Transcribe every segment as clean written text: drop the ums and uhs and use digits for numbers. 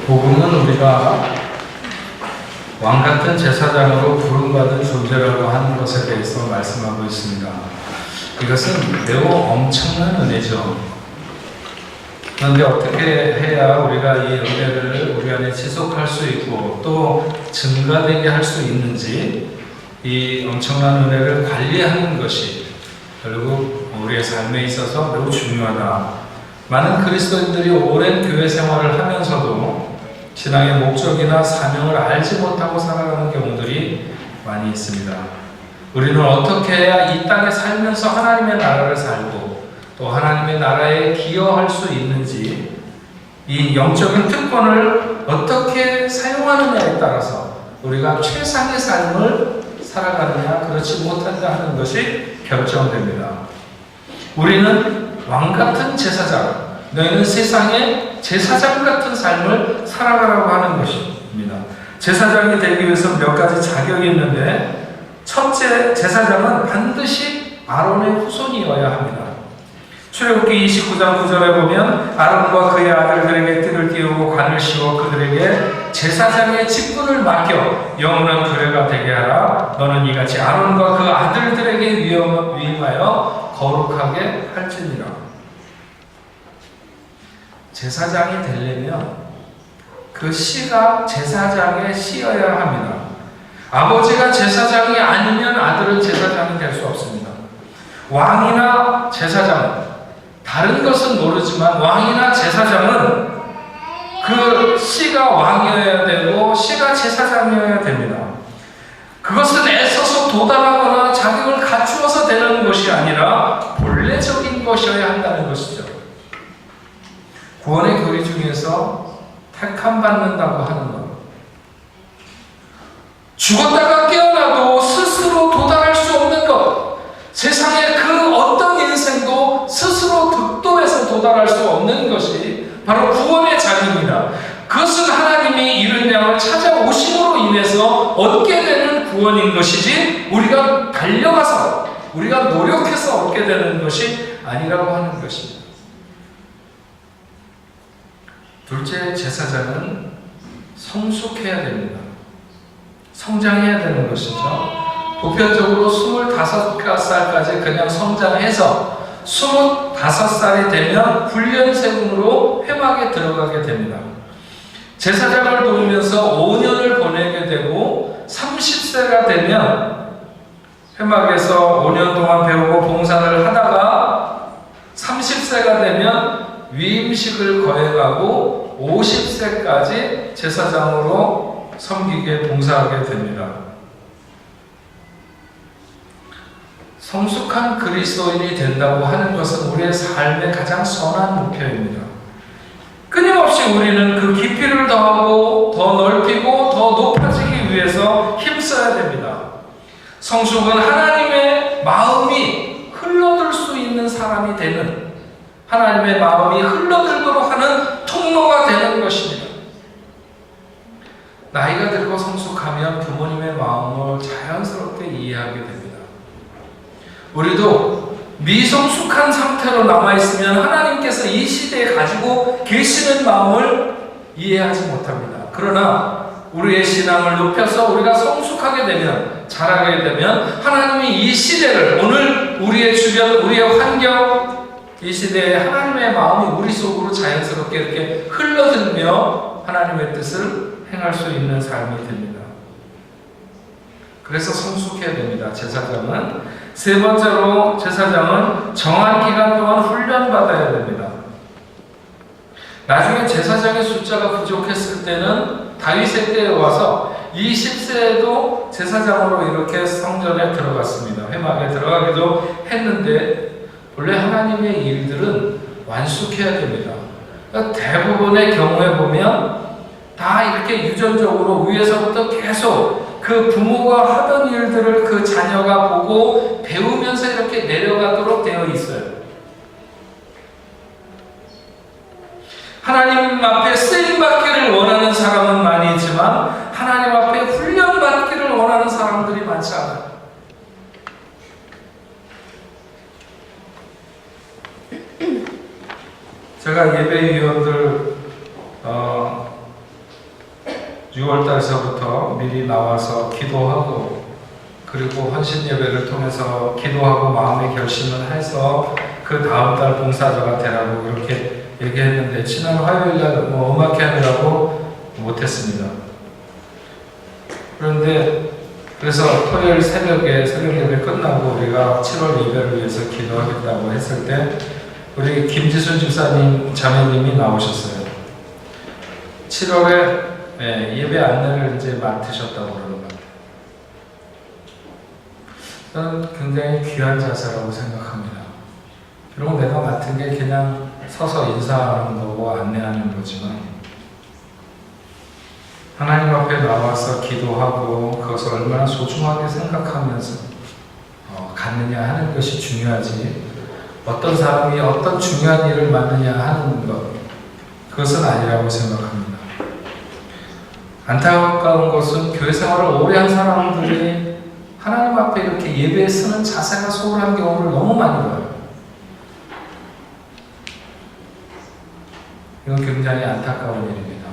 복음은 우리가 왕같은 제사장으로 부름받은 존재라고 하는 것에 대해서 말씀하고 있습니다. 이것은 매우 엄청난 은혜죠. 그런데 어떻게 해야 우리가 이 은혜를 우리 안에 지속할 수 있고 또 증가되게 할 수 있는지, 이 엄청난 은혜를 관리하는 것이 결국 우리의 삶에 있어서 매우 중요하다. 많은 그리스도인들이 오랜 교회 생활을 하면서도 신앙의 목적이나 사명을 알지 못하고 살아가는 경우들이 많이 있습니다. 우리는 어떻게 해야 이 땅에 살면서 하나님의 나라를 살고 또 하나님의 나라에 기여할 수 있는지, 이 영적인 특권을 어떻게 사용하느냐에 따라서 우리가 최상의 삶을 살아가느냐 그렇지 못하느냐 하는 것이 결정됩니다. 우리는 왕같은 제사장, 너희는 세상의 제사장 같은 삶을 살아가라고 하는 것입니다. 제사장이 되기 위해서 몇 가지 자격이 있는데, 첫째, 제사장은 반드시 아론의 후손이어야 합니다. 출애굽기 29장 9절에 보면 아론과 그의 아들들에게 띠를 띄우고 관을 씌워 그들에게 제사장의 직분을 맡겨 영원한 규례가 되게 하라. 너는 이같이 아론과 그 아들들에게 위임하여 거룩하게 할지니라. 제사장이 되려면 그 씨가 제사장의 씨여야 합니다. 아버지가 제사장이 아니면 아들은 제사장이 될 수 없습니다. 왕이나 제사장, 다른 것은 모르지만 왕이나 제사장은 그 씨가 왕이어야 되고 씨가 제사장이어야 됩니다. 그것은 애써서 도달하거나 자격을 갖추어서 되는 것이 아니라 본래적인 것이어야 한다는 것이죠. 구원의 교리 중에서 택함 받는다고 하는 것, 죽었다가 깨어나도 스스로 도달할 수 없는 것, 세상의 그 어떤 인생도 스스로 득도해서 도달할 수 없는 것이 바로 구원의 자리입니다. 그것은 하나님이 이른 양을 찾아오심으로 인해서 얻게 되는 구원인 것이지, 우리가 달려가서 우리가 노력해서 얻게 되는 것이 아니라고 하는 것입니다. 둘째, 제사장은 성숙해야 됩니다. 성장해야 되는 것이죠. 보편적으로 25살까지 그냥 성장해서 25살이 되면 훈련생으로 회막에 들어가게 됩니다. 제사장을 도우면서 5년을 보내게 되고 30세가 되면 회막에서 5년 동안 배우고 봉사를 하다가 30세가 되면 위임식을 거행하고 50세까지 제사장으로 섬기게 봉사하게 됩니다. 성숙한 그리스도인이 된다고 하는 것은 우리의 삶의 가장 선한 목표입니다. 끊임없이 우리는 그 깊이를 더하고 더 넓히고 더 높아지기 위해서 힘써야 됩니다. 성숙은 하나님의 마음이 흘러들 수 있는 사람이 되는, 하나님의 마음이 흘러들도록 하는 통로가 되는 것입니다. 나이가 들고 성숙하면 부모님의 마음을 자연스럽게 이해하게 됩니다. 우리도 미성숙한 상태로 남아있으면 하나님께서 이 시대에 가지고 계시는 마음을 이해하지 못합니다. 그러나 우리의 신앙을 높여서 우리가 성숙하게 되면, 자라게 되면 하나님이 이 시대를, 오늘 우리의 주변, 우리의 환경, 이 시대에 하나님의 마음이 우리 속으로 자연스럽게 이렇게 흘러들며 하나님의 뜻을 행할 수 있는 삶이 됩니다. 그래서 성숙해야 됩니다. 제사장은. 세 번째로, 제사장은 정한 기간 동안 훈련받아야 됩니다. 나중에 제사장의 숫자가 부족했을 때는 다윗의 때에 와서 20세에도 제사장으로 이렇게 성전에 들어갔습니다. 회막에 들어가기도 했는데, 원래 하나님의 일들은 완숙해야 됩니다. 그러니까 대부분의 경우에 보면 다 이렇게 유전적으로 위에서부터 계속 그 부모가 하던 일들을 그 자녀가 보고 배우면서 이렇게 내려가도록 되어 있어요. 하나님 앞에 쓰임받기를 원하는 사람은 많이 있지만 하나님 앞에 훈련받기를 원하는 사람들이 많지 않아요. 제가 예배위원들 6월달서부터 미리 나와서 기도하고 그리고 헌신 예배를 통해서 기도하고 마음의 결심을 해서 그 다음 달 봉사자가 되라고 이렇게 얘기했는데 지난 화요일날 음악회 하느라고 못했습니다. 그래서 토요일 새벽에 새벽 예배 끝나고 우리가 7월 예배를 위해서 기도하겠다고 했을 때 우리 김지순 집사님 자매님이 나오셨어요. 7월에 예배 안내를 이제 맡으셨다고 그러는 것 같아요. 저는 굉장히 귀한 자세라고 생각합니다. 비록 내가 맡은 게 그냥 서서 인사하는 거고 안내하는 거지만 하나님 앞에 나와서 기도하고 그것을 얼마나 소중하게 생각하면서 갖느냐 하는 것이 중요하지 어떤 사람이 어떤 중요한 일을 맡느냐 하는 것 그것은 아니라고 생각합니다. 안타까운 것은 교회 생활을 오래 한 사람들이 하나님 앞에 이렇게 예배에 서는 자세가 소홀한 경우를 너무 많이 봐요. 이건 굉장히 안타까운 일입니다.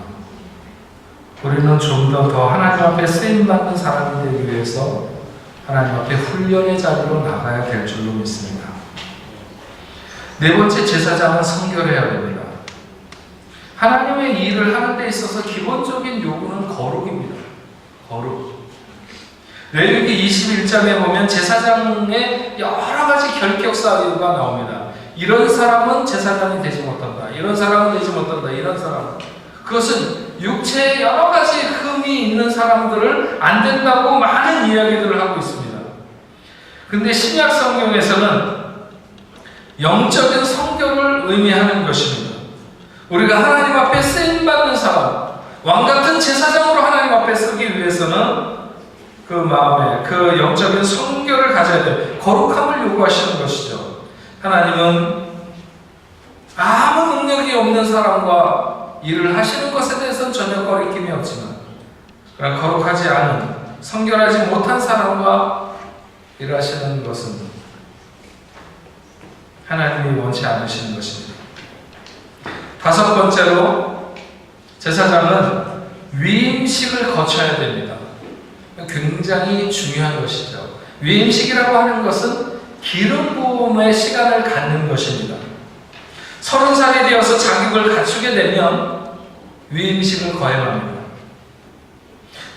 우리는 좀 더 하나님 앞에 쓰임받는 사람이 되기 위해서 하나님 앞에 훈련의 자리로 나가야 될 줄로 믿습니다. 네 번째, 제사장은 성결해야 됩니다. 하나님의 일을 하는 데 있어서 기본적인 요구는 거룩입니다. 거룩. 레위기 21장에 보면 제사장의 여러 가지 결격 사유가 나옵니다. 이런 사람은 제사장이 되지 못한다. 이런 사람은 되지 못한다. 이런 사람은. 그것은 육체에 여러 가지 흠이 있는 사람들을 안 된다고 많은 이야기들을 하고 있습니다. 근데 신약 성경에서는 영적인 성결을 의미하는 것입니다. 우리가 하나님 앞에 쓰임받는 사람, 왕같은 제사장으로 하나님 앞에 서기 위해서는 그 마음에 그 영적인 성결을 가져야 돼요. 거룩함을 요구하시는 것이죠. 하나님은 아무 능력이 없는 사람과 일을 하시는 것에 대해서는 전혀 거리낌이 없지만 거룩하지 않은, 성결하지 못한 사람과 일하시는 것은 하나님이 원치 않으시는 것입니다. 다섯 번째로 제사장은 위임식을 거쳐야 됩니다. 굉장히 중요한 것이죠. 위임식이라고 하는 것은 기름 부음의 시간을 갖는 것입니다. 30살이 되어서 자격을 갖추게 되면 위임식을 거행합니다.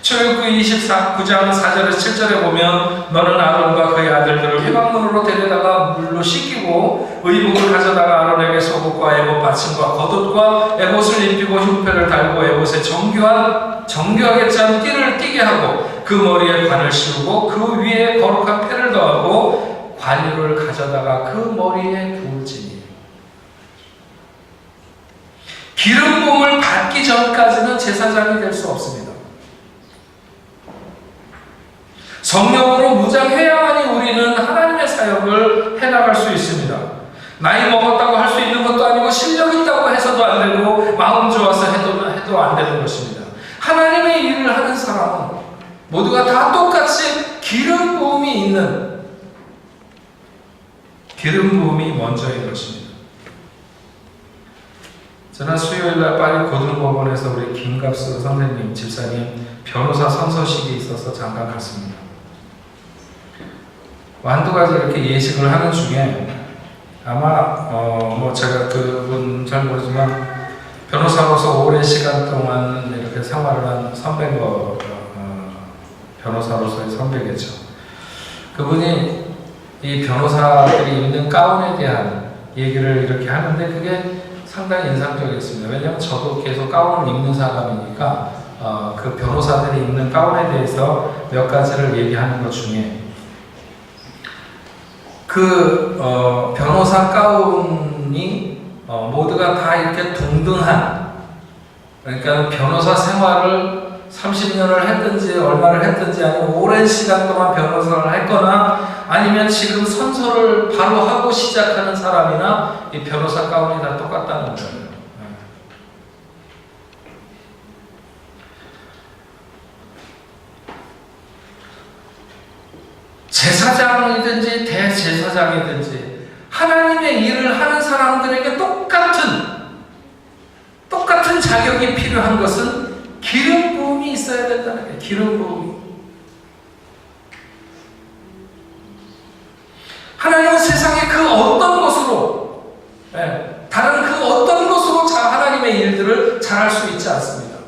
출애굽기 29장 4절에서 7절에 보면 너는 아론과 그의 아들들을 회막문으로 데려다가 물로 씻기고 의복을 가져다가 아론에게 속옷과 에봇 받침과 겉옷과 에봇을 입히고 흉패를 달고 에봇에 정교하게 짠 띠를 띠게 하고 그 머리에 관을 씌우고 그 위에 거룩한 패를 더하고 관유를 가져다가 그 머리에 부을지니. 기름 부음을 받기 전까지는 제사장이 될 수 없습니다. 성령으로 무장해야만이 우리는 하나님의 사역을 해나갈 수 있습니다. 나이 먹었다고 할 수 있는 것도 아니고 실력 있다고 해서도 안 되고 마음 좋아서 해도 안 되는 것입니다. 하나님의 일을 하는 사람은 모두가 다 똑같이 기름 부음이 있는, 기름 부음이 먼저인 것입니다. 지난 수요일날 파리 고등법원에서 우리 김갑수 선생님, 집사님 변호사 선서식이 있어서 잠깐 갔습니다. 한두 가지 이렇게 예식을 하는 중에 아마 제가 그분 잘 모르지만 변호사로서 오랜 시간 동안 이렇게 생활을 한 선배인 변호사로서의 선배겠죠. 그분이 이 변호사들이 입는 가운에 대한 얘기를 이렇게 하는데 그게 상당히 인상적이었습니다. 왜냐하면 저도 계속 가운을 입는 사람이니까 그 변호사들이 입는 가운에 대해서 몇 가지를 얘기하는 것 중에 변호사 가운이 모두가 다 이렇게 동등한, 그러니까 변호사 생활을 30년을 했든지 얼마를 했든지 아니면 오랜 시간 동안 변호사를 했거나 아니면 지금 선서를 바로 하고 시작하는 사람이나 이 변호사 가운이 다 똑같다는 거예요. 제사장이든지 대제사장이든지 하나님의 일을 하는 사람들에게 똑같은 자격이 필요한 것은 기름 부음 부음이 있어야 된다는 거예요. 기름 부음이. 하나님은 세상의 그 어떤 것으로, 다른 그 어떤 것으로 하나님의 일들을 잘할 수 있지 않습니다.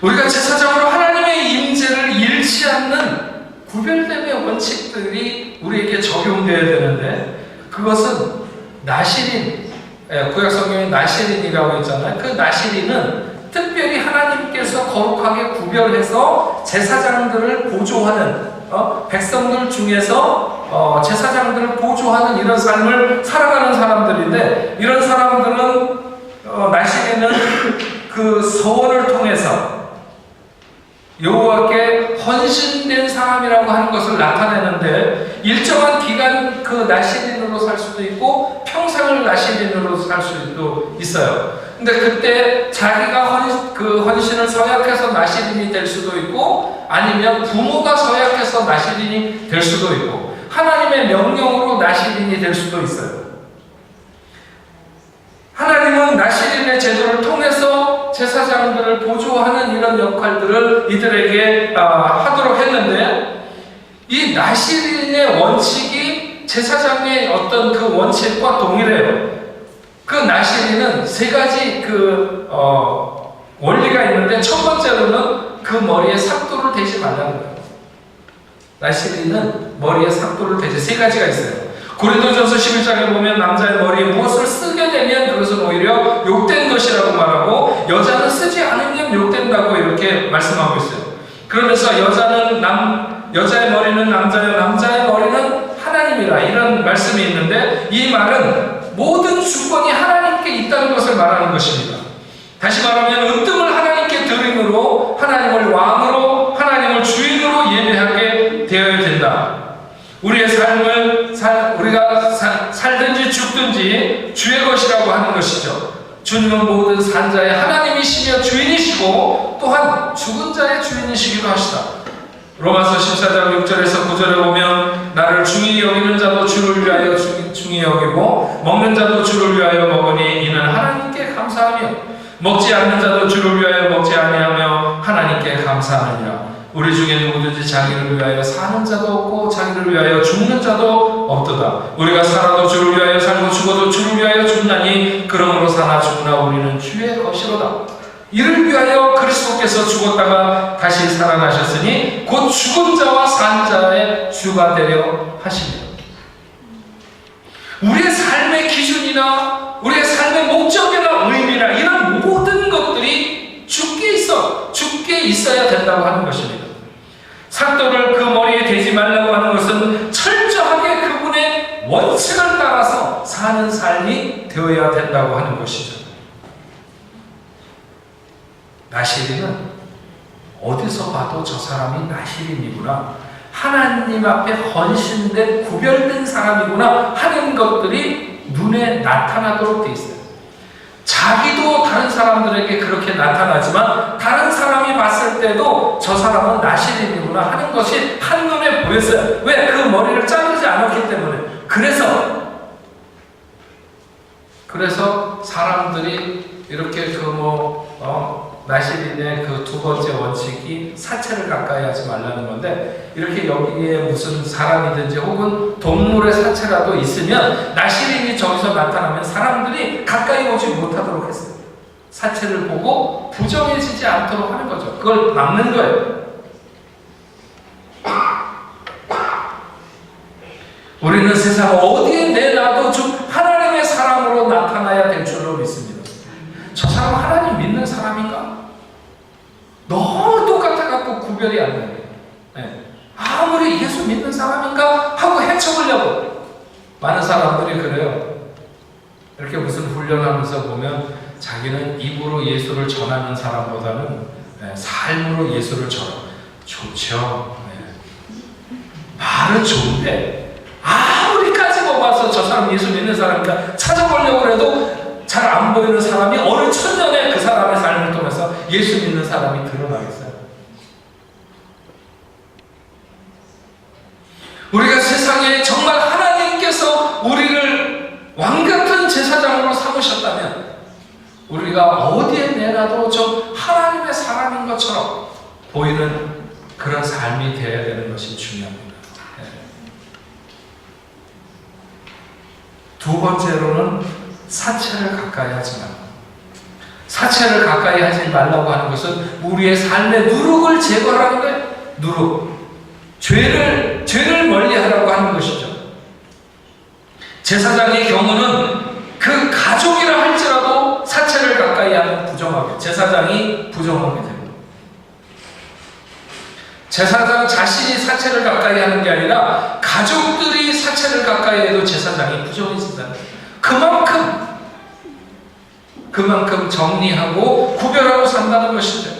우리가 제사장으로 하나님의 임재를 잃지 않는 구별됨의 원칙들이 우리에게 적용되어야 되는데, 그것은 나시린, 구약 성경에 나시린이라고 있잖아요. 그 나시린은 특별히 하나님께서 거룩하게 구별해서 제사장들을 보조하는, 백성들 중에서 제사장들을 보조하는 이런 삶을 살아가는 사람들인데, 이런 사람들은 나시린은 그 서원을 통해서 여호와께 헌신된 사람이라고 하는 것을 나타내는데, 일정한 기간 그 나시린으로 살 수도 있고 평생을 나시린으로 살 수도 있어요. 근데 그때 자기가 헌신을 서약해서 나시린이 될 수도 있고, 아니면 부모가 서약해서 나시린이 될 수도 있고, 하나님의 명령으로 나시린이 될 수도 있어요. 하나님은 나시린의 제도를 통해서 제사장들을 보조하는 이런 역할들을 이들에게 하도록 했는데, 이 나시린의 원칙이 제사장의 어떤 그 원칙과 동일해요. 그 나시린은 세 가지 원리가 있는데, 첫 번째로는 그 머리에 삭도를 대지 말라는 거예요. 나시린은 머리에 삭도를 대지, 세 가지가 있어요. 고린도전서 11장에 보면 남자의 머리에 무엇을 쓰게 되면 그것은 오히려 욕된 것이라고 말하고, 여자는 쓰지 않으면 욕된다고 이렇게 말씀하고 있어요. 그러면서 여자의 머리는 남자요, 남자의 머리는 하나님이라, 이런 말씀이 있는데, 이 말은 모든 주권이 하나님께 있다는 것을 말하는 것입니다. 다시 말하면 으뜸을 하나님께 드림으로 하나님을 왕으로, 하나님을 주인으로 예배하게 되어야 된다. 우리의 삶을 우리가 살든지 죽든지 주의 것이라고 하는 것이죠. 주님은 모든 산자의 하나님이시며 주인이시고, 또한 죽은 자의 주인이시기도 하시다. 로마서 14장 6절에서 9절에 보면, 나를 중히 여기는 자도 주를 위하여 중히 여기고, 먹는 자도 주를 위하여 먹으니 이는 하나님께 감사하며, 먹지 않는 자도 주를 위하여 먹지 아니하며 하나님께 감사하느니라. 우리 중에 누구든지 자기를 위하여 사는 자도 없고 자기를 위하여 죽는 자도 없도다. 우리가 살아도 주를 위하여 살고 죽어도 주를 위하여 죽나니, 그러므로 사나 죽으나 우리는 주의 것이로다. 이를 위하여 그리스도께서 죽었다가 다시 살아나셨으니 곧 죽은 자와 산 자의 주가 되려 하십니다. 우리의 삶의 기준이나 우리의 삶의 목적이나 의미나 이런 모든 것들이 죽게 있어야 된다고 하는 것입니다. 삭도를 그 머리에 대지 말라고 하는 것은 철저하게 그분의 원칙을 따라서 사는 삶이 되어야 된다고 하는 것이죠. 나시린은 어디서 봐도 저 사람이 나시린이구나, 하나님 앞에 헌신된 구별된 사람이구나 하는 것들이 눈에 나타나도록 돼 있어요. 자기도 다른 사람들에게 그렇게 나타나지만, 다른 사람이 봤을 때도 저 사람은 나시린이구나 하는 것이 한눈에 보였어요. 왜? 그 머리를 자르지 않았기 때문에. 그래서 사람들이 이렇게 나시린의 그 두 번째 원칙이 사체를 가까이 하지 말라는 건데, 이렇게 여기에 무슨 사람이든지 혹은 동물의 사체라도 있으면 나시린이 저기서 나타나면 사람들이 가까이 오지 못하도록 했어요. 사체를 보고 부정해지지 않도록 하는 거죠. 그걸 막는 거예요. 우리는 세상 어디에 내놔도 하나님의 사람으로 나타나야 될 줄로 믿습니다. 저 사람 하나님 믿는 사람인가? 너무 똑같아갖고 구별이 안 돼요. 아무리 예수 믿는 사람인가 하고 헤쳐보려고 많은 사람들이 그래요. 이렇게 무슨 훈련하면서 보면 자기는 입으로 예수를 전하는 사람보다는 삶으로 예수를 전하. 좋죠. 말은 좋은데 아무리까지 뽑아서 저 사람 예수 믿는 사람인가 찾아보려고 해도 잘 안 보이는 사람이 어느 천년에 그 사람의 삶을 통해서 예수 믿는 사람이 드러나겠어요. 우리가 세상에 정말 하나님께서 우리를 왕같은 제사장으로 세우셨다면 우리가 어디에 내놔도 좀 하나님의 사람인 것처럼 보이는 그런 삶이 되어야 되는 것이 중요합니다. 두 번째로는 사체를 가까이 하지 말고, 사체를 가까이 하지 말라고 하는 것은 우리의 삶의 누룩을 제거하라는 거예요. 누룩, 죄를 멀리하라고 하는 것이죠. 제사장의 경우는 그 가족이라 할지라도 사체를 가까이 하면 부정하게, 제사장이 부정하게 됩니다. 제사장 자신이 사체를 가까이 하는 게 아니라 가족들이 사체를 가까이 해도 제사장이 부정해진다는 거예요. 그만큼 정리하고 구별하고 산다는 것이죠.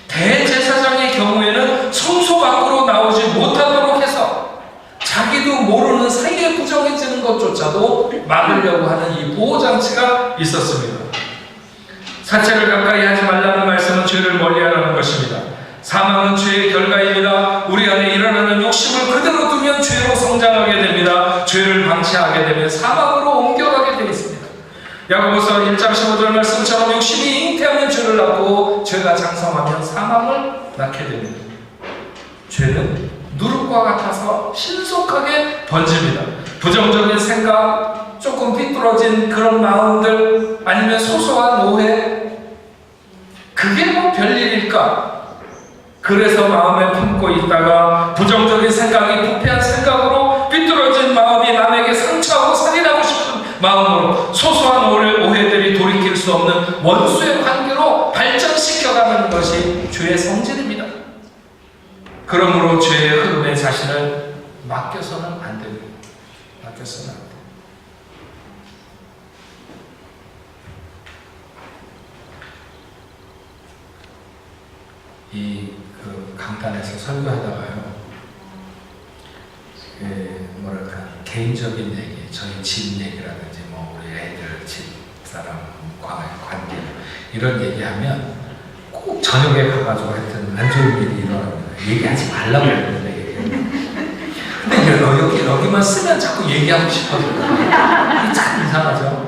대제사장의 경우에는 성소 밖으로 나오지 못하도록 해서 자기도 모르는 사이에 부정해지는 것조차도 막으려고 하는 이 보호장치가 있었습니다. 사체를 가까이 하지 말라는 말씀은 죄를 멀리하라는 것입니다. 사망은 죄의 결과입니다. 우리 안에 일어나는 욕심을 그대로 두면 죄로 성장하게 됩니다. 죄를 방치하게 되면 사망으로 옮겨가게 되어 있습니다. 야고보서 1장 15절 말씀처럼 욕심이 잉태하면 죄를 낳고 죄가 장성하면 사망을 낳게 됩니다. 죄는 누룩과 같아서 신속하게 번집니다. 부정적인 생각, 조금 삐뚤어진 그런 마음들, 아니면 소소한 오해, 그게 뭐 별일일까? 그래서 마음에 품고 있다가 부정적인 생각이 부패한 생각으로 삐뚤어진 마음이 남에게 상처하고 살인하고 싶은 마음으로 소소한 오해들이 돌이킬 수 없는 원수의 관계로 발전시켜가는 것이 죄의 성질입니다. 그러므로 죄의 흐름에 자신을 맡겨서는 안 됩니다. 맡겨서는 안 됩니다. 그 강단에서 설교하다가요, 뭐랄까, 개인적인 얘기, 저희 집 얘기라든지, 뭐, 우리 애들, 집사람, 관계, 이런 얘기하면 꼭 저녁에 가가지고 하여튼 안 좋은 일이 일어납니다. 얘기하지 말라고 그러는데, 근데 여기만 쓰면 자꾸 얘기하고 싶어져요. 이게 참 이상하죠?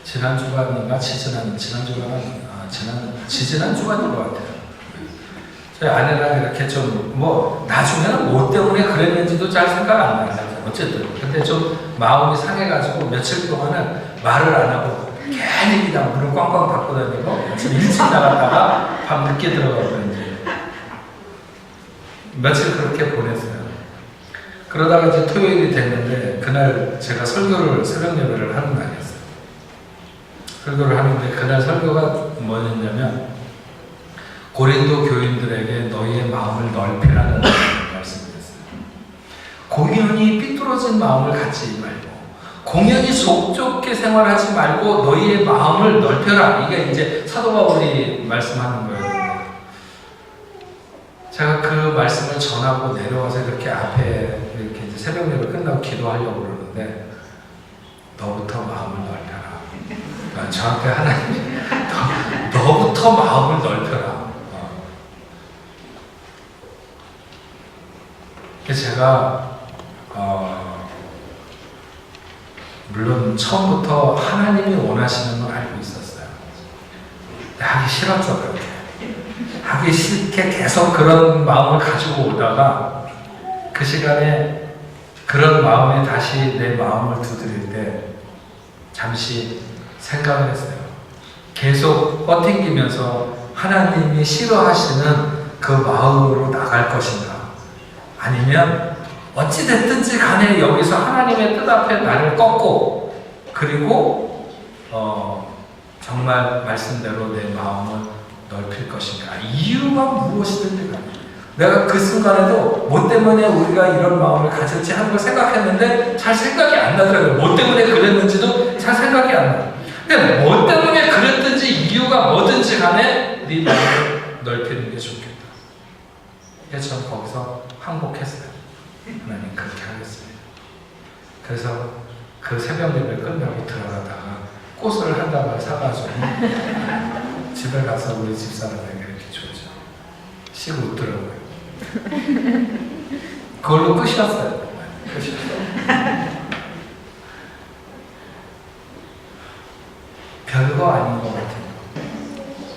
지난 주간인가 지지난 주간인 것 같아요. 저희 아내랑 이렇게 좀 나중에는 뭐 때문에 그랬는지도 잘 생각 안 나요. 어쨌든 근데 좀 마음이 상해가지고 며칠 동안은 말을 안 하고 괜히 그냥 물을 꽝꽝 닫고 다니고 아침 일찍 나갔다가 밤 늦게 들어가고 이제 며칠 그렇게 보냈어요. 그러다가 이제 토요일이 됐는데 그날 제가 새벽 예배를 하는 날이었어요. 설교를 하는데 그날 설교가 뭐였냐면 고린도 교인들에게 너희의 마음을 넓히라는 말씀이었어요. 공연히 삐뚤어진 마음을 갖지 말고, 공연히 속 좁게 생활하지 말고 너희의 마음을 넓혀라. 이게 이제 사도 바울이 말씀하는 거예요. 제가 그 말씀을 전하고 내려와서 이렇게 앞에 이렇게 이제 새벽 예배 끝나고 기도하려고 그러는데 너부터 마음을 넓혀라. 저한테 하나님이 너부터 마음을 넓혀라. 제가 물론 처음부터 하나님이 원하시는 걸 알고 있었어요. 하기 싫었죠. 그렇게 하기 싫게 계속 그런 마음을 가지고 오다가 그 시간에 그런 마음에 다시 내 마음을 두드릴 때 잠시 생각을 했어요. 계속 뻗팅기면서 하나님이 싫어하시는 그 마음으로 나갈 것인가, 아니면 어찌됐든지 간에 여기서 하나님의 뜻 앞에 나를 꺾고 그리고 정말 말씀대로 내 마음을 넓힐 것인가. 이유가 무엇이든지 간에 내가 그 순간에도 뭐 때문에 우리가 이런 마음을 가졌지 하는 걸 생각했는데 잘 생각이 안 나더라고요. 뭐 때문에 그랬는지도 잘 생각이 안 나요. 근데 뭐 때문에 그랬든지 이유가 뭐든지 간에 네 마음을 넓히는 게 좋겠다. 그래서 저는 거기서 항복했어요. 하나님 그렇게 하겠습니다. 그래서 그 새벽 예배 끝나고 들어가다가 꽃을 한 다발 사가지고 집에 가서 우리 집사람에게 이렇게 줬죠. 씩 웃더라고요. 그걸로 끝이었어요.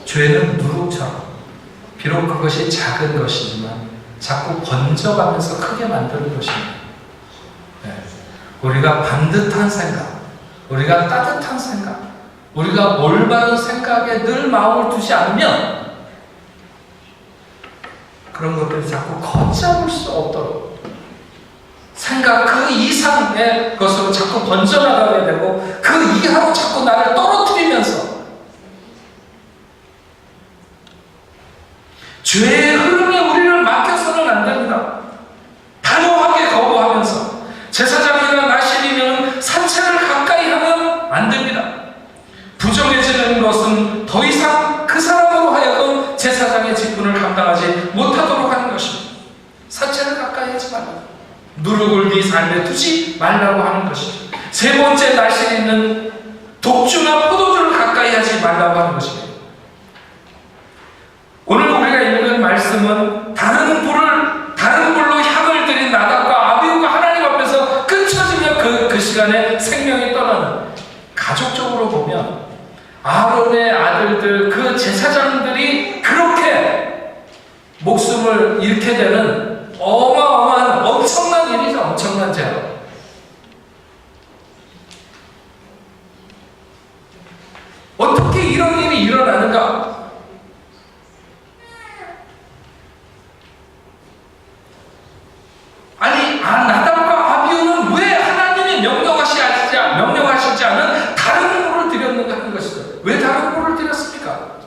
죄는 누룩처럼 비록 그것이 작은 것이지만 자꾸 번져가면서 크게 만드는 것입니다. 네. 우리가 반듯한 생각, 우리가 따뜻한 생각, 우리가 올바른 생각에 늘 마음을 두지 않으면 그런 것들이 자꾸 걷잡을 수 없도록 생각 그 이상의 것으로 자꾸 번져나가게 되고 그 이하로 자꾸 나를 떨어뜨리면서 죄의 흐름에 우리를 맡겨서는 안 됩니다. 단호하게 거부하면서 제사장이나 나실이면 산채를 가까이 하면 안 됩니다. 부정해지는 것은 더 이상 그 사람으로 하여금 제사장의 직분을 감당하지 못하도록 하는 것입니다. 산채를 가까이 하지 말라. 누룩을 네 삶에 두지 말라고 하는 것이죠. 세 번째 나실이는 독주나 포도주를 가까이 하지 말라고 하는 것입니다. 오늘 우리가 읽은 말씀은 다른 불로 향을 들인 나답과 아비후가 하나님 앞에서 끊쳐지면 그 시간에 생명이 떠나는, 가족적으로 보면 아론의 아들들 그 제사장들이 그렇게 목숨을 잃게 되는 어마어마한 엄청난 일이죠. 엄청난 죄. 어떻게 이런 일이 일어나는가? 아니, 나답과 아비후는 왜 하나님이 명령하시지 않은 다른 불을 드렸는가 하는 것이죠. 왜 다른 불을 드렸습니까?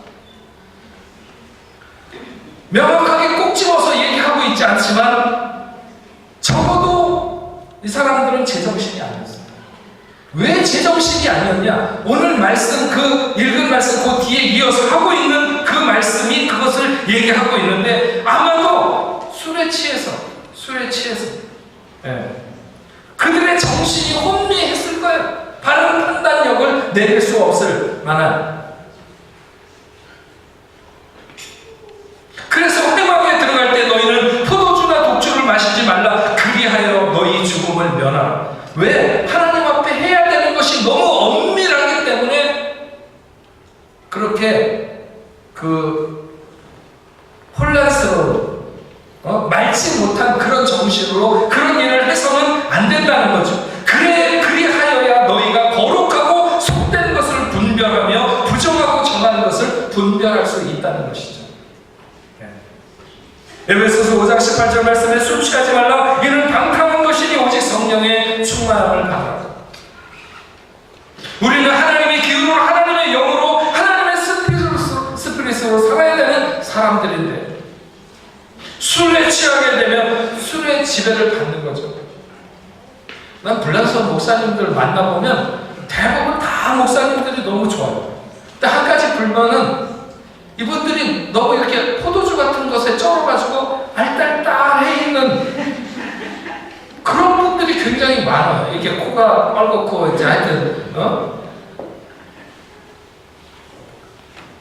명확하게 꼭 집어서 얘기하고 있지 않지만 적어도 이 사람들은 제정신이 아니었습니다. 왜 제정신이 아니었냐? 오늘 말씀, 그 읽은 말씀 그 뒤에 이어서 하고 있는 그 말씀이 그것을 얘기하고 있는데 아마도 술에 취해서 그들의 정신이 혼미했을 거예요. 바른 판단력을 내릴 수 없을 만한. 그래서 회막에 들어갈 때 너희는 포도주나 독주를 마시지 말라. 그리하여 너희 죽음을 면하라. 왜? 하나님 앞에 해야 되는 것이 너무 엄밀하기 때문에 그렇게 혼란스러운 맑지 못한 그런 정신으로 그런 일을 해서는 안 된다는 거죠. 그리하여야 너희가 거룩하고 속된 것을 분별하며 부정하고 정한 것을 분별할 수 있다는 것이죠. 에베소서 5장 18절 말씀에 술 취하지 말라. 이는 방탕한 것이니 오직 성령의 충만함을 받아라. 우리는 하나님의 기운으로 하나님의 영으로 하나님의 스피릿으로 살아야 되는 사람들인데 술에 취하게 되면 술의 지배를 받는 거죠. 난 불란서 목사님들 만나보면 대부분 다 목사님들이 너무 좋아요. 근데 한 가지 불만은 이분들이 너무 이렇게 포도주 같은 것에 쩔어가지고 알딸딸해 있는 그런 분들이 굉장히 많아요. 이렇게 코가 빨갛고 이제 하여튼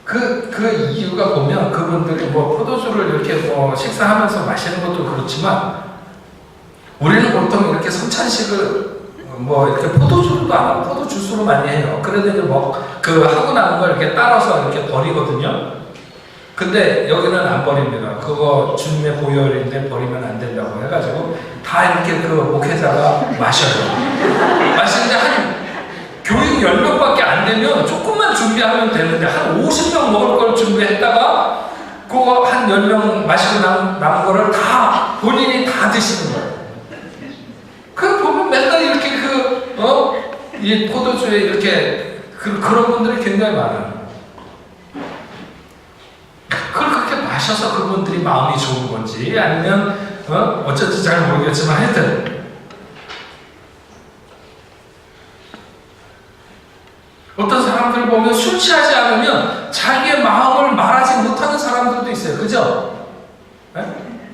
그 이유가 보면 그분들이 뭐 포도주를 이렇게 식사하면서 마시는 것도 그렇지만 우리는 보통 이렇게 선찬식을 이렇게 포도주도 안 하고 포도 주스로 많이 해요. 그래도 이제 하고 나는 걸 이렇게 따라서 이렇게 버리거든요. 근데 여기는 안 버립니다. 그거 주님의 보혈인데 버리면 안 된다고 해가지고 다 이렇게 목회자가 마셔요. 마시는데 한 교인 10명밖에 안 되면 조금만 준비하면 되는데 한 50명 먹을 걸 준비했다가 그거 한 10명 마시고 남은 거를 다 본인이 다 드시는 거예요. 그 보면 맨날 이렇게 이 포도주에 이렇게 그런 분들이 굉장히 많아요. 그걸 그렇게 마셔서 그분들이 마음이 좋은 건지 아니면 어쩐지 잘 모르겠지만 하여튼 어떤 사람들 보면 술 취하지 않으면 자기의 마음을 말하지 못하는 사람들도 있어요. 그죠? 네?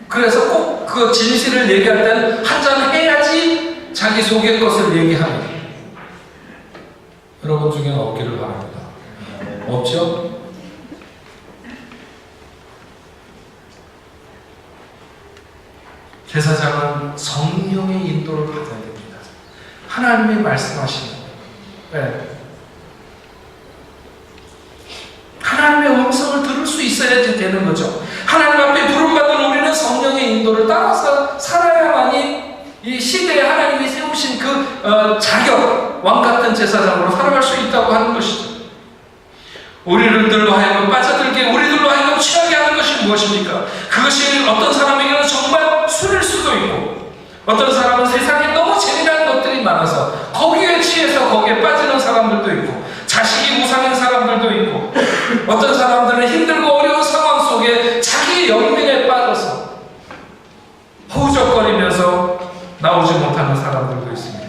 그래서 꼭 그 진실을 얘기할 때는 한잔 해야지 자기 속의 것을 얘기하는 여러분 중에는 없기를 바랍니다. 없죠? 제사장은 성령의 인도를 받아야 됩니다. 하나님이 말씀하시는 거예요. 네. 하나님의 음성을 되는 거죠. 하나님 앞에 부름받은 우리는 성령의 인도를 따라서 살아야만이 이 시대에 하나님이 세우신 그 자격, 왕같은 제사장으로 살아갈 수 있다고 하는 것이죠. 우리들로 하여금 빠져들게, 우리들로 하여금 취하게 하는 것이 무엇입니까? 그것이 어떤 사람에게는 정말 술일 수도 있고, 어떤 사람은 세상에 너무 재미난 것들이 많아서 거기에 취해서 거기에 빠지는 사람들도 있고, 자식이 우상인 사람들도 있고, 어떤 사람들은 힘들고 어려운 상황 속에 자기의 연민에 빠져서 허우적거리면서 나오지 못하는 사람들도 있습니다.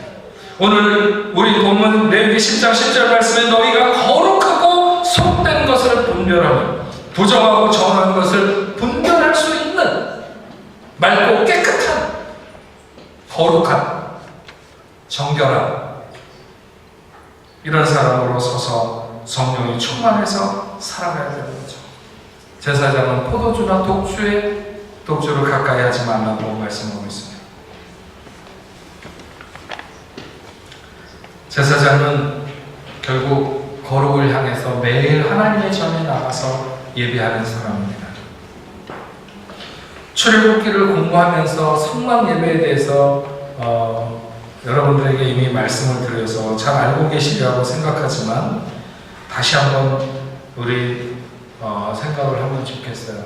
오늘 우리 본문 레위기 10장 10절 말씀에 너희가 거룩하고 속된 것을 분별하며 부정하고 정한 것을 분별할 수 있는 맑고 깨끗한 거룩한 정결한 이런 사람으로 서서 성령이 충만해서 살아가야 되는 거죠. 제사장은 포도주나 독주를 가까이 하지 말라고 말씀하고 있습니다. 제사장은 결국 거룩을 향해서 매일 하나님의 전에 나가서 예배하는 사람입니다. 출애굽기를 공부하면서 성막 예배에 대해서 여러분들에게 이미 말씀을 드려서 잘 알고 계시리라고 생각하지만 다시 한번 우리 생각을 하면 좋겠어요.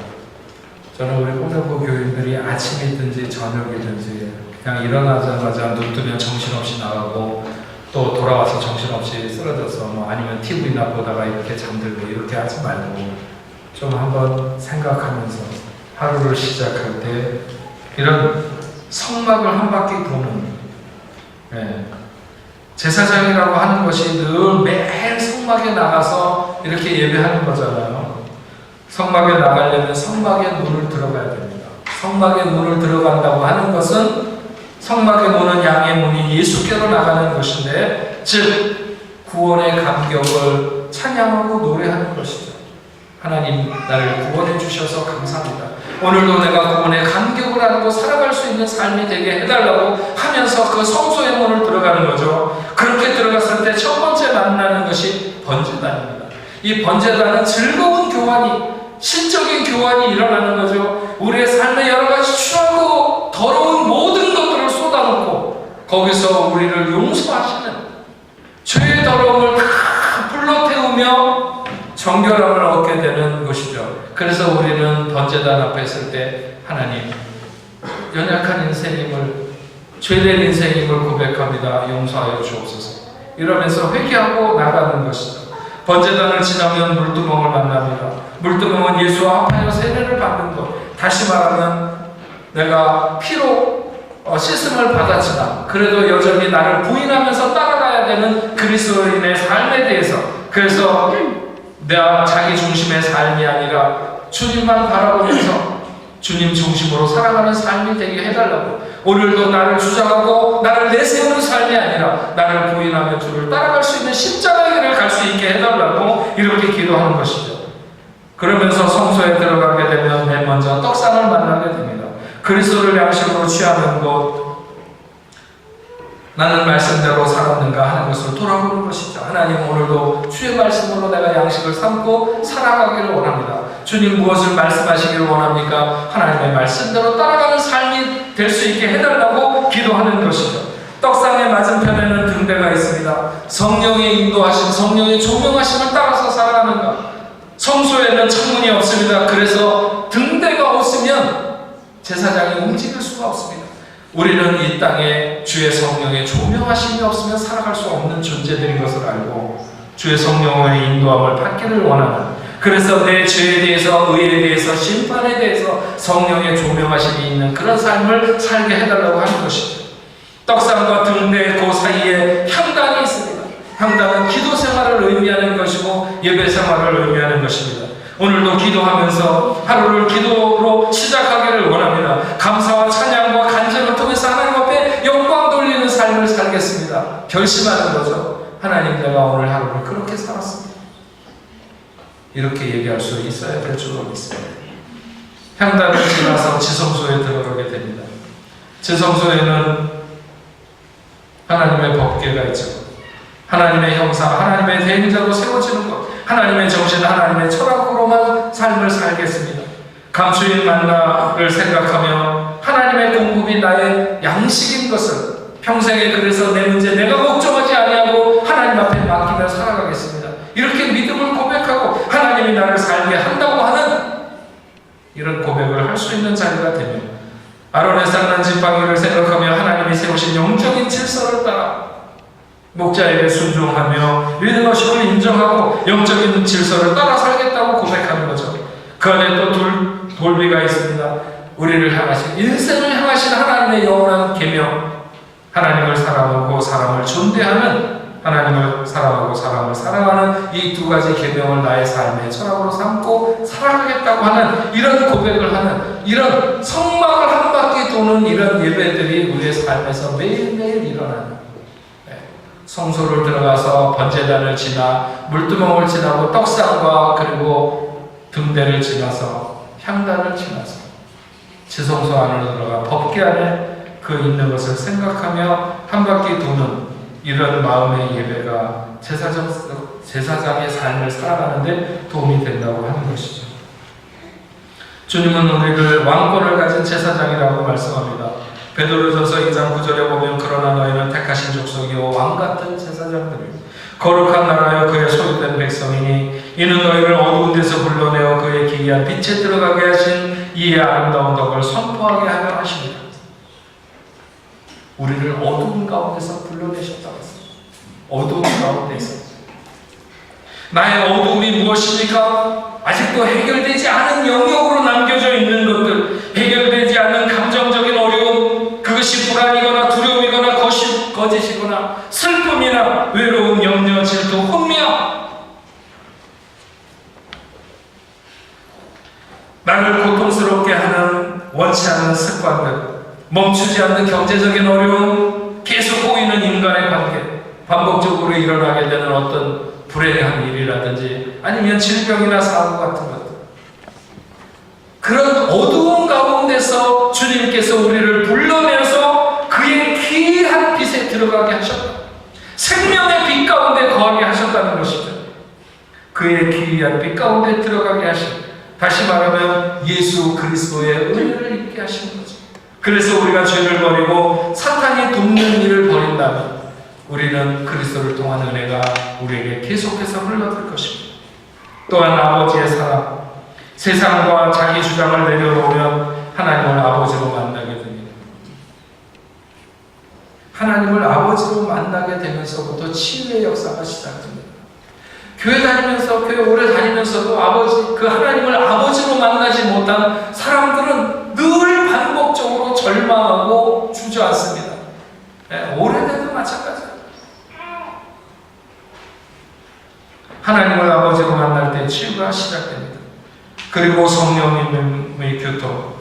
저는 우리 꼬대부 교인들이 아침이든지 저녁이든지 그냥 일어나자마자 눈 뜨면 정신없이 나가고 또 돌아와서 정신없이 쓰러져서 아니면 TV나 보다가 이렇게 잠들고 이렇게 하지 말고 좀 한번 생각하면서 하루를 시작할 때 이런 성막을 한 바퀴 도는 제사장이라고 하는 것이 늘 매일 성막에 나가서 이렇게 예배하는 거잖아요. 성막에 나가려면 성막에 문을 들어가야 됩니다. 성막에 문을 들어간다고 하는 것은 성막에 문은 양의 문이 예수께로 나가는 것인데, 즉 구원의 감격을 찬양하고 노래하는 것이죠. 하나님 나를 구원해 주셔서 감사합니다. 오늘도 내가 구원의 감격을 안고 살아갈 수 있는 삶이 되게 해달라고 하면서 그 성소의 문을 들어가는 거죠. 그렇게 들어갔을 때 첫 번째 만나는 것이 번제단입니다. 이 번제단은 즐거운 교환이, 신적인 교환이 일어나는 거죠. 우리의 삶에 여러 가지 추하고 더러운 모든 것들을 쏟아놓고 거기서 우리를 용서하시는 죄의 더러움을 다 불러 태우며 정결함을 얻게 되는 것이죠. 그래서 우리는 번제단 앞에 있을 때 하나님, 연약한 인생임을, 죄된 인생임을 고백합니다. 용서하여 주옵소서. 이러면서 회개하고 나가는 것이죠. 번제단을 지나면 물두멍을 만납니다. 물두멍은 예수와 합하여 세례를 받는 것. 다시 말하면 내가 피로 씻음을 받았지만 그래도 여전히 나를 부인하면서 따라가야 되는 그리스도인의 삶에 대해서, 그래서 내가 자기 중심의 삶이 아니라 주님만 바라보면서 주님 중심으로 살아가는 삶이 되게 해달라고, 오늘도 나를 주장하고 나를 내세우는 삶이 아니라 나를 부인하며 주를 따라갈 수 있는 십자가의 길을 갈 수 있게 해달라고 이렇게 기도하는 것이죠. 그러면서 성소에 들어가게 되면 맨 먼저 떡상을 만나게 됩니다. 그리스도를 양식으로 취하는 것, 나는 말씀대로 살았는가 하는 것을 돌아보는 것이죠. 하나님, 오늘도 주의 말씀으로 내가 양식을 삼고 살아가기를 원합니다. 주님 무엇을 말씀하시기를 원합니까? 하나님의 말씀대로 따라가는 삶이 될 수 있게 해달라고 기도하는 것이죠. 떡상의 맞은편에는 등대가 있습니다. 성령의 인도하심, 성령의 조명하심을 따라서 살아가는가? 성소에는 창문이 없습니다. 그래서 등대가 없으면 제사장이 움직일 수가 없습니다. 우리는 이 땅에 주의 성령의 조명하심이 없으면 살아갈 수 없는 존재들인 것을 알고 주의 성령의 인도함을 받기를 원하는, 그래서 내 죄에 대해서, 의에 대해서, 심판에 대해서 성령의 조명하심이 있는 그런 삶을 살게 해달라고 하는 것이죠. 떡상과 등대 그 사이에 향단이 있습니다. 향단은 기도 생활을 의미하는 것이고 예배 생활을 의미하는 것입니다. 오늘도 기도하면서 하루를 기도로 시작하기를 원합니다. 감사와 찬양과 간절을 통해서 하나님 앞에 영광 돌리는 삶을 살겠습니다. 결심하는 거죠. 하나님, 내가 오늘 하루를 그렇게 살았습니다. 이렇게 얘기할 수 있어야 될 줄로 믿습니다. 향단을 지나서 지성소에 들어가게 됩니다. 지성소에는 하나님의 법궤가 있죠. 하나님의 형상, 하나님의 대행자로 세워지는 것, 하나님의 정신, 하나님의 철학으로만 삶을 살겠습니다. 감추인 만나를 생각하며 하나님의 공급이 나의 양식인 것을 평생에 그래서 내 문제 내가 걱정하지 아니하고 하나님 앞에 맡기며 살아가겠습니다. 이렇게 믿음을 고백하고 하나님이 나를 살게 한다고 하는 이런 고백을 할 수 있는 자리가 되며 아론의 쌍난 지팡이를 생각하며 하나님이 세우신 영적인 질서를 따라 목자에게 순종하며 리더십을 인정하고 영적인 질서를 따라 살겠다고 고백하는 거죠. 그 안에 또 돌비가 있습니다. 우리를 향하신 인생을 향하신 하나님의 영원한 계명, 하나님을 사랑하고 사람을 존대하는, 하나님을 사랑하고 사람을 사랑하는 이 두 가지 계명을 나의 삶의 철학으로 삼고 살아가겠다고 하는 이런 고백을 하는 이런 성막을 한 바퀴 도는 이런 예배들이 우리의 삶에서 매일매일 일어나는, 성소를 들어가서 번제단을 지나 물두멍을 지나고 떡상과 그리고 등대를 지나서 향단을 지나서 지성소 안으로 들어가 법궤 안에 그 있는 것을 생각하며 한 바퀴 도는 이런 마음의 예배가 제사장의 삶을 살아가는데 도움이 된다고 하는 것이죠. 주님은 우리를 왕권을 가진 제사장이라고 말씀합니다. 베드로전서 2장 9절에 보면 그러나 너희는 택하신 족속이요 왕같은 제사장들이요 거룩한 나라여 그의 소유된 백성이니 이는 너희를 어두운 데서 불러내어 그의 기이한 빛에 들어가게 하신 이의 아름다운 덕을 선포하게 하려 하십니다. 우리를 어두운 가운데서 불러내셨다고 했습니다. 어두운 가운데서. 나의 어두움이 무엇입니까? 아직도 해결되지 않은 영역으로 남겨져 있는 것들, 해결되지 않은 감정적인 어려움, 그것이 불안이거나 두려움이거나 거짓이거나 슬픔이나 외로움, 염려, 질투, 혼미함, 나를 고통스럽게 하는 원치 않는 습관들, 멈추지 않는 경제적인 어려움, 계속 보이는 인간의 관계, 반복적으로 일어나게 되는 어떤 불행한 일이라든지 아니면 질병이나 사고 같은 것들, 그런 어두운 가운데서 주님께서 우리를 불러내서 그의 귀한 빛에 들어가게 하셨다. 생명의 빛 가운데 거하게 하셨다는 것이죠. 그의 귀한 빛 가운데 들어가게 하신, 다시 말하면 예수 그리스도의 은혜를 입게 하시는 거죠. 그래서 우리가 죄를 버리고 사탄이 돕는 일을 버린다면 우리는 그리스도를 통한 은혜가 우리에게 계속해서 흘러들 것입니다. 또한 아버지의 사랑, 세상과 자기 주장을 내려놓으면 하나님을 아버지로 만나게 됩니다. 하나님을 아버지로 만나게 되면서부터 치유의 역사가 시작됩니다. 교회 다니면서, 교회 오래 다니면서도 아버지, 그 하나님을 아버지로 만나지 못한 사람들은 늘 반복적으로 절망하고 주저앉습니다. 오래돼도 마찬가지예요. 하나님을 아버지로 만날 때 치유가 시작됩니다. 그리고 성령님의 교통,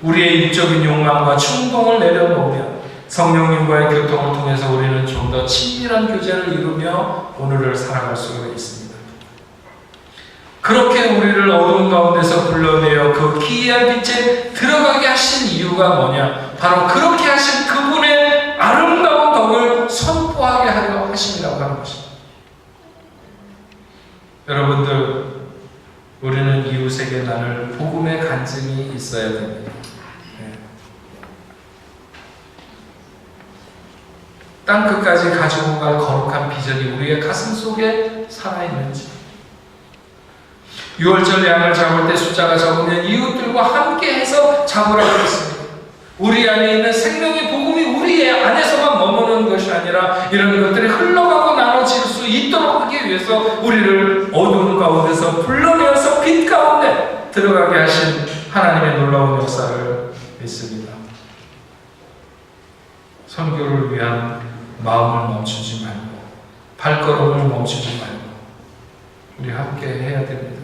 우리의 인적인 욕망과 충동을 내려놓으면 성령님과의 교통을 통해서 우리는 좀 더 친밀한 교제를 이루며 오늘을 살아갈 수가 있습니다. 그렇게 우리를 어두운 가운데서 불러내어 그 기이한 빛에 들어가게 하신 이유가 뭐냐? 바로 그렇게 하신 그분의 아름다운 덕을 선포하게 하려 하심이라고 하는 것입니다. 여러분들, 우리는 이웃에게 나눌 복음의 간증이 있어야 됩니다. 땅끝까지 가지고 갈 거룩한 비전이 우리의 가슴 속에 살아있는지, 6월절 양을 잡을 때 숫자가 적으면 이웃들과 함께해서 잡으라고 했습니다. 우리 안에 있는 생명의 복음이 우리 안에서만 머무는 것이 아니라 이런 것들이 흘러가고 나눠질 수 있도록 하기 위해서 우리를 어두운 가운데서 불러내어서 빛 가운데 들어가게 하신 하나님의 놀라운 역사를 믿습니다. 선교를 위한 마음을 멈추지 말고, 발걸음을 멈추지 말고 우리 함께 해야 됩니다.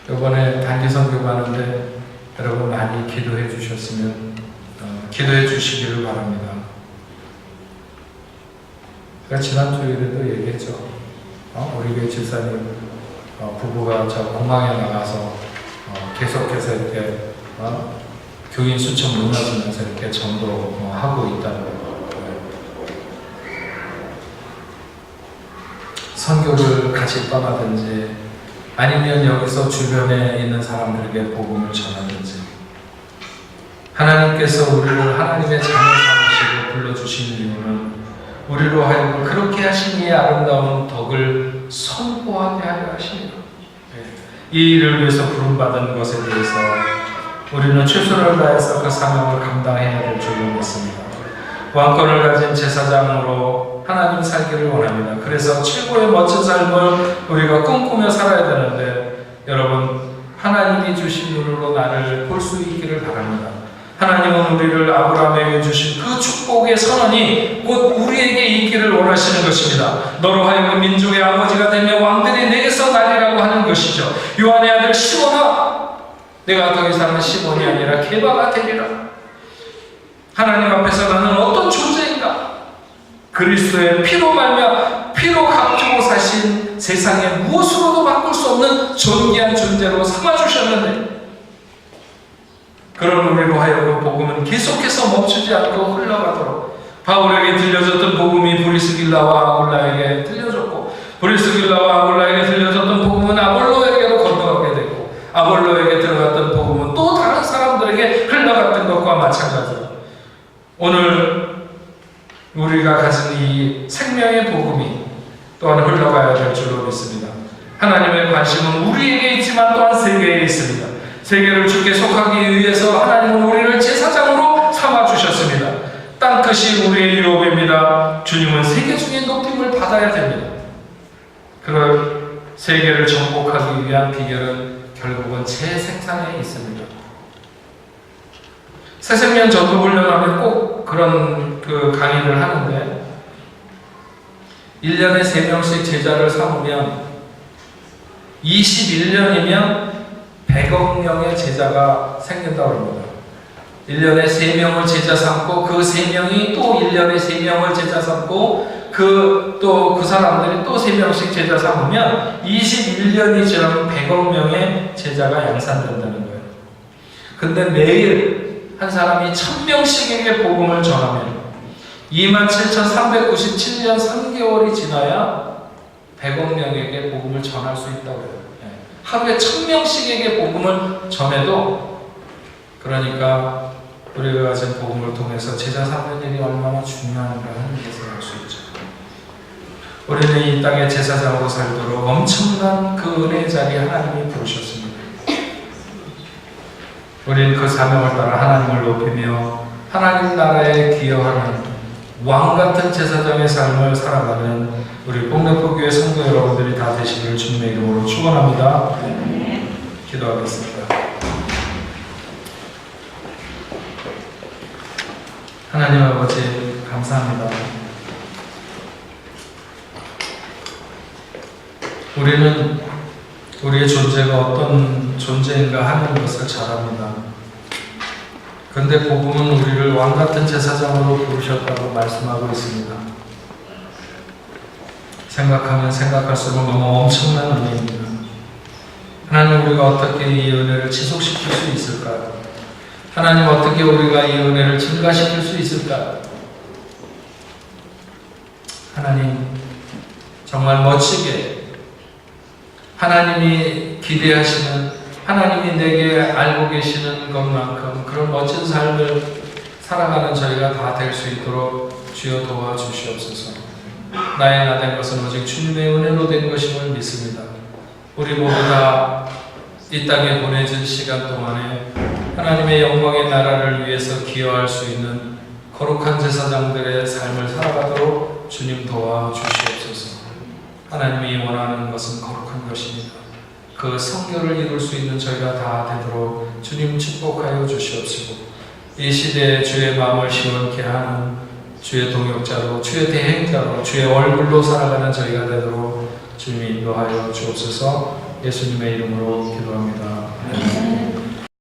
이번에 단기 선교 가는데 여러분 많이 기도해 주셨으면 기도해 주시기를 바랍니다. 제가 지난 주일에도 얘기했죠. 우리 교회 집사님 부부가 저 공항에 나가서 계속해서 이렇게 교인 수천 무너지면서 이렇게 전도하고 있다는 거. 선교를 같이 떠나든지 아니면 여기서 주변에 있는 사람들에게 복음을 전하든지, 하나님께서 우리를 하나님의 자녀 삼으시고 불러주신 이유는 우리로 하여금 그렇게 하신 이의 아름다운 덕을 선포하게 하려 하십니다. 이 일을 위해서 부름받은 것에 대해서 우리는 최선을 다해서 그 사명을 감당해야 될 줄로 믿습니다. 왕권을 가진 제사장으로 하나님 살기를 원합니다. 그래서 최고의 멋진 삶을 우리가 꿈꾸며 살아야 되는데, 여러분, 하나님이 주신 눈으로 나를 볼 수 있기를 바랍니다. 하나님은 우리를 아브라함에게 주신 그 축복의 선언이 곧 우리에게 있기를 원하시는 것입니다. 너로 하여금 민족의 아버지가 되며 왕들이 내게서 나리라고 하는 것이죠. 요한의 아들 시몬아, 내가 더 이상은 시몬이 아니라 게바가 되리라. 하나님 앞에서 나는 어떤 존재인가? 그리스도의 피로 말미암아 피로 감추고 사신 세상에 무엇으로도 바꿀 수 없는 존귀한 존재로 삼아주셨는데, 그런 우리로 하여금 복음은 계속해서 멈추지 않고 흘러가도록, 바울에게 들려졌던 복음이 브리스길라와 아굴라에게 들려졌고, 브리스길라와 아굴라에게 들려졌던 복음은 아볼로에게로 건너가게 되고, 아볼로에게 들어갔던 복음은 또 다른 사람들에게 흘러갔던 것과 마찬가지로, 오늘 우리가 가진 이 생명의 복음이 또한 흘러가야 될 줄로 믿습니다. 하나님의 관심은 우리에게 있지만 또한 세계에 있습니다. 세계를 주께 속하기 위해서 하나님은 우리를 제사장으로 삼아주셨습니다. 땅끝이 우리의 유업입니다. 주님은 세계 중에 높임을 받아야 됩니다. 그럴 세계를 정복하기 위한 비결은 결국은 재생산에 있습니다. 새생명 전도 훈련하면 꼭 그런 강의를 하는데, 1년에 3명씩 제자를 삼으면 21년이면 100억 명의 제자가 생긴다고 합니다. 1년에 3명을 제자 삼고 그 3명이 또 1년에 3명을 제자 삼고 그 사람들이 또 3명씩 제자 삼으면 21년이 지나면 100억 명의 제자가 양산된다는 거예요. 근데 매일 한 사람이 1000명씩에게 복음을 전하면 27,397년 3개월이 지나야 100억 명에게 복음을 전할 수 있다고 해요. 하루에 1000명씩에게 복음을 전해도, 그러니까 우리가 가진 복음을 통해서 제자 삼는 일이 얼마나 중요한가 하는 것을 알 수 있죠. 우리는 이 땅의 제사장으로 살도록 엄청난 그 은혜의 자리에 하나님이 부르셨습니다. 우리는 그 사명을 따라 하나님을 높이며 하나님 나라에 기여하는 왕같은 제사장의 삶을 살아가는 우리 복내포교회 성도 여러분들이 다 되시기를 주님의 이름으로 축원합니다. 기도하겠습니다. 하나님 아버지, 감사합니다. 우리는 우리의 존재가 어떤 존재인가 하는 것을 잘 압니다. 그런데 복음은 우리를 왕같은 제사장으로 부르셨다고 말씀하고 있습니다. 생각하면 생각할수록 너무 엄청난 은혜입니다. 하나님, 우리가 어떻게 이 은혜를 지속시킬 수 있을까요? 하나님, 어떻게 우리가 이 은혜를 증가시킬 수 있을까요? 하나님, 정말 멋지게 하나님이 기대하시는, 하나님이 내게 알고 계시는 것만큼 그런 멋진 삶을 살아가는 저희가 다 될 수 있도록 주여 도와주시옵소서. 나의 나 된 것은 오직 주님의 은혜로 된 것임을 믿습니다. 우리 모두 다 이 땅에 보내진 시간 동안에 하나님의 영광의 나라를 위해서 기여할 수 있는 거룩한 제사장들의 삶을 살아가도록 주님 도와주시옵소서. 하나님이 원하는 것은 거룩한 것입니다. 그 성결을 이룰 수 있는 저희가 다 되도록 주님 축복하여 주시옵시고, 이 시대에 주의 마음을 시원케 하는 주의 동역자로, 주의 대행자로, 주의 얼굴로 살아가는 저희가 되도록 주님이 인도하여 주옵소서. 예수님의 이름으로 기도합니다.